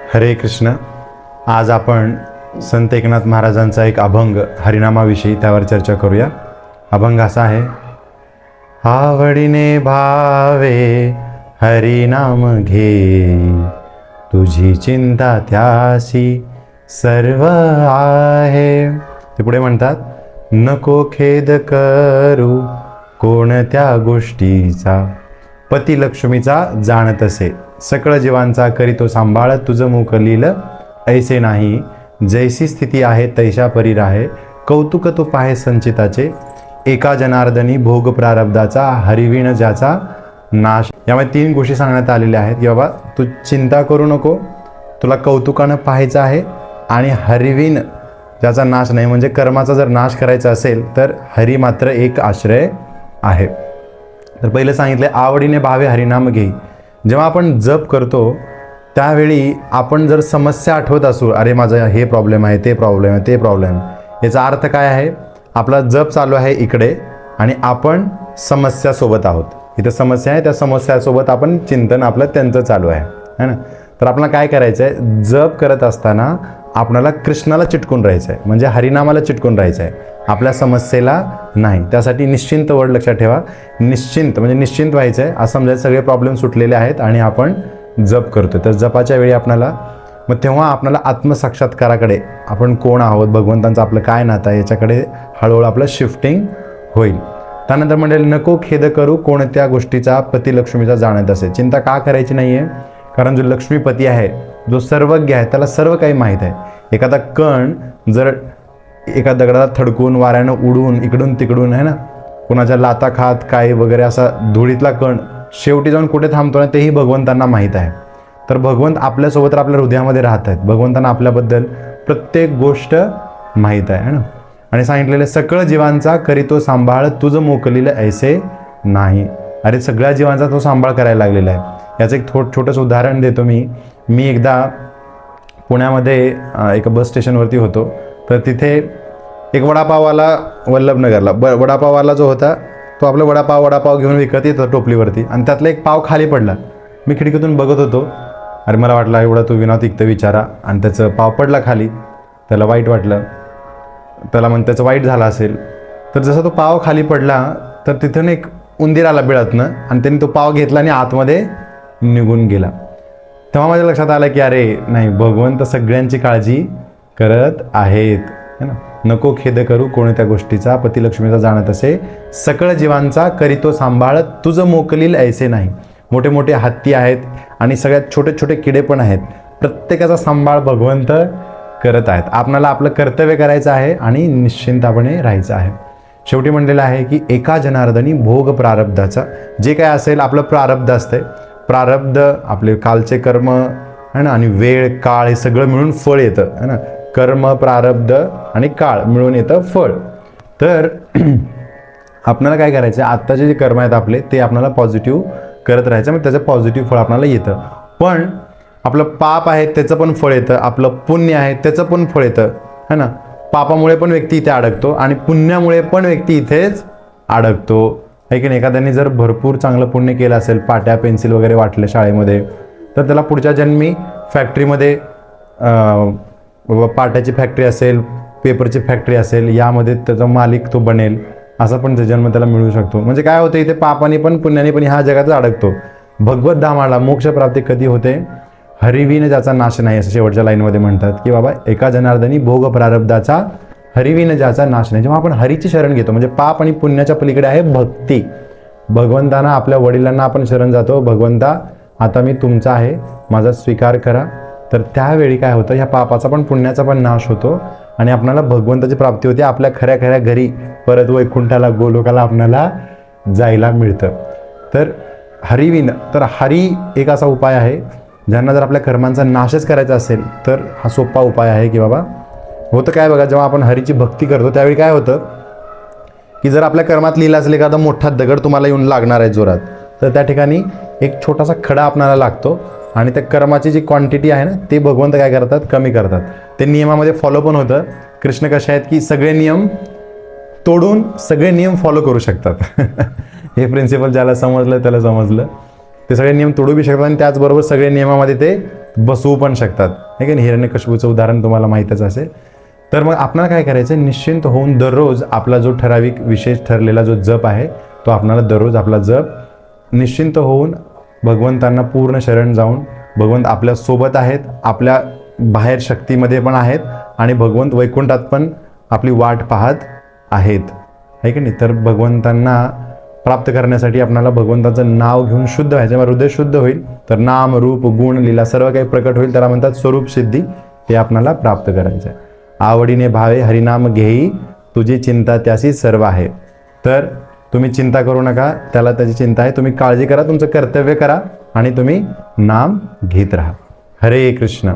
हरे कृष्ण. आज आपण संत एकनाथ महाराजांचा एक अभंग हरिनामाविषयी त्यावर चर्चा करूया. अभंग असा आहे. आवडीने भावे हरिनाम घे, तुझी चिंता त्यासी सर्व आहे. ते पुढे म्हणतात, नको खेद करू कोणत्या गोष्टीचा, पती लक्ष्मीचा जाणत असे, सकळ जीवांचा करीतो सांभाळ, तुझं मुख लिहिलं ऐसे नाही, जैसी स्थिती आहे तैशा परी राहे, कौतुक तू पाहे संचिताचे, एका जनार्दनी भोग प्रारब्धाचा, हरिविण ज्याचा नाश. यामध्ये 3 गोष्टी सांगण्यात आलेल्या आहेत की बाबा तू चिंता करू नको, तुला कौतुकानं पाहायचं आहे, आणि हरिविण ज्याचा नाश नाही, म्हणजे कर्माचा जर नाश करायचा असेल तर हरी मात्र एक आश्रय आहे. तर पहिलं सांगितलं आवडीने भावे हरिनाम घे. जेव्हा आपण जप करतो त्यावेळी आपण जर समस्या आठवत असू, अरे माझं हे प्रॉब्लेम आहे, ते प्रॉब्लेम आहे, ते प्रॉब्लेम, याचा अर्थ काय आहे, आपला जप चालू आहे इकडे आणि आपण समस्यासोबत आहोत. इथं समस्या आहे, त्या समस्यासोबत आपण चिंतन आपलं त्यांचं चालू आहे, है ना. तर आपल्याला काय करायचं आहे, जप करत असताना आपल्याला कृष्णाला चिटकून राहायचं आहे, म्हणजे हरिनामाला चिटकून राहायचं आहे, आपल्या समस्येला नाही. त्यासाठी निश्चिंत वर्ड लक्षात ठेवा. निश्चिंत म्हणजे निश्चिंत व्हायचं आहे, असं समजायचं सगळे प्रॉब्लेम सुटलेले आहेत आणि आपण जप करतो. तर जपाच्या वेळी आपल्याला मग तेव्हा आपल्याला आत्मसाक्षात्काराकडे आपण कोण आहोत, भगवंतांचं आपलं काय नातं आहे, याच्याकडे हळूहळू आपलं शिफ्टिंग होईल. त्यानंतर म्हणजे नको खेद करू कोणत्या गोष्टीचा, पती लक्ष्मीचा जाणत असे. चिंता का करायची नाही आहे, कारण जो लक्ष्मीपती आहे, जो सर्वज्ञ आहे, त्याला सर्व काही माहीत आहे. एखादा कण जर एका दगडाला थडकून वाऱ्यानं उडून इकडून तिकडून, आहे ना, कुणाच्या लाता खात काय वगैरे असा धुळीतला कण शेवटी जाऊन कुठे थांबतो ना, तेही भगवंतांना माहीत आहे. तर भगवंत आपल्यासोबत आपल्या हृदयामध्ये राहत आहेत. भगवंतांना आपल्याबद्दल प्रत्येक गोष्ट माहीत आहे ना. आणि सांगितलेलं सकळ जीवांचा करीतो सांभाळ, तुझं मोकलीलं ऐसे नाही. अरे सगळ्या जीवांचा तो सांभाळ करायला लागलेला आहे. याचं एक छोटंसं उदाहरण देतो मी एकदा पुण्यामध्ये एका बस स्टेशनवरती होतो. तर तिथे एक वडापाववाला वल्लभनगरला वडापाववाला जो होता तो आपला वडापाव घेऊन विकत येतो टोपलीवरती, आणि त्यातला एक पाव खाली पडला. मी खिडकीतून बघत होतो. अरे मला वाटलं एवढा तो विनोद ऐकतं विचारा, आणि त्याचं पाव पडला खाली. त्याला वाईट वाटलं, त्याचं वाईट झालं असेल. तर जसा तो पाव खाली पडला तर तिथून एक उंदीर आला बिळातनं, आणि त्यांनी तो पाव घेतला आणि आतमध्ये निघून गेला. तेव्हा माझ्या लक्षात आलं की अरे नाही, भगवंत सगळ्यांची काळजी करत आहेत, है ना. नको खेद करू कोणत्या गोष्टीचा, पती लक्ष्मीचा जाणत असे, सकळ जीवांचा करीतो सांभाळ, तुझं मोकलील ऐसे नाही. मोठे मोठे हत्ती आहेत आणि सगळ्यात छोटे छोटे किडे पण आहेत. प्रत्येकाचा सांभाळ भगवंत करत आहेत. आपल्याला आपलं कर्तव्य करायचं आहे आणि निश्चिंतपणे राहायचं आहे. शेवटी म्हणलेलं आहे की एका जनार्दनी भोग प्रारब्धाचा, जे काय असेल आपलं प्रारब्ध असतंय, प्रारब्ध आपले कालचे कर्म, है ना, आणि वेळ काळ हे सगळं मिळून फळ येतं, है ना. कर्म प्रारब्ध आणि काळ मिळून येतं फळ. तर आपल्याला काय करायचं आहे, आत्ताचे जे कर्म आहेत आपले ते आपल्याला पॉझिटिव्ह करत राहायचं, मग त्याचं पॉझिटिव्ह फळ आपल्याला येतं. पण आपलं पाप आहे त्याचं पण फळ येतं, आपलं पुण्य आहे त्याचं पण फळ येतं, है ना. पापामुळे पण व्यक्ती इथे अडकतो आणि पुण्यामुळे पण व्यक्ती इथेच अडकतो, आहे की नाही. एखाद्याने जर भरपूर चांगलं पुण्य केलं असेल, पाट्या पेन्सिल वगैरे वाटले शाळेमध्ये, तर त्याला पुढच्या जन्मी फॅक्टरीमध्ये, पाट्याची फॅक्टरी असेल, पेपरची फॅक्टरी असेल, यामध्ये त्याचा मालिक तो बनेल, असा पण जन्म त्याला मिळू शकतो. म्हणजे काय होतं, इथे पापाने पण पुण्याने पण ह्या जगातच अडकतो. भगवत धामाला मोक्षप्राप्ती कधी होते, हरिविण ज्याचा नाश नाही, असं शेवटच्या लाईनमध्ये म्हणतात की बाबा एका जनार्दनी भोग प्रारब्धाचा, हरिविण ज्याचा नाश नाही. जेव्हा आपण हरीची शरण घेतो, म्हणजे पाप आणि पुण्याच्या पलीकडे आहे भक्ती. भगवंतांना, आपल्या वडिलांना आपण शरण जातो, भगवंता आता मी तुमचा आहे, माझा स्वीकार करा. तर त्यावेळी काय होतं, ह्या पापाचा पण पुण्याचा पण नाश होतो आणि आपल्याला भगवंताची प्राप्ती होते. आपल्या खऱ्या खऱ्या घरी परत वैकुंठाला, गोलोकाला आपल्याला जायला मिळतं. तर हरिविण, तर हरी एक असा उपाय आहे, ज्यांना जर आपल्या कर्मांचा नाशच करायचा असेल तर हा सोपा उपाय आहे की बाबा. होतं काय बघा, जेव्हा आपण हरीची भक्ती करतो त्यावेळी काय होतं की जर आपल्या कर्मात लिहिलं असेल एखादा मोठा दगड तुम्हाला येऊन लागणार आहे जोरात, तर त्या ठिकाणी एक छोटासा खडा आपल्याला लागतो आणि त्या कर्माची जी क्वांटिटी आहे ना, ते भगवंत काय करतात, कमी करतात. ते नियमामध्ये फॉलो पण होतं. कृष्ण कसे आहेत की सगळे नियम तोडून सगळे नियम फॉलो करू शकतात. हे प्रिन्सिपल ज्याला समजलं त्याला समजलं. ते सगळे नियम तोडू बी शकतात आणि त्याचबरोबर सगळे नियमामध्ये ते बसवू पण शकतात, आहे की नाही. हिरण्यकशिपूचं उदाहरण तुम्हाला माहीतच असेल. तर मग आपल्याला काय करायचं, निश्चिंत होऊन दररोज आपला जो ठराविक विशेष ठरलेला जो जप आहे तो आपल्याला दररोज आपला जप निश्चिंत होऊन भगवंतांना पूर्ण शरण जाऊन, भगवंत आपल्या सोबत आहेत, आपल्या बाहेर शक्तीमध्ये पण आहेत आणि भगवंत वैकुंठात पण आपली वाट पाहत आहेत, आहे की नाही. तर भगवंतांना प्राप्त करण्यासाठी आपल्याला भगवंताचं नाव घेऊन शुद्ध व्हायचं, मग हृदय शुद्ध होईल तर नाम रूप गुण लीला सर्व काही प्रकट होईल, त्याला म्हणतात स्वरूप सिद्धी. हे आपल्याला प्राप्त करायचं आहे. आवडीने भावे हरिनाम घेई, तुझी चिंता त्याशी सर्व आहे. तर तुम्ही चिंता करू नका, त्याला त्याची चिंता आहे. तुम्ही काळजी करा, तुमचं कर्तव्य करा आणि तुम्ही नाम घेत राहा. हरे कृष्ण.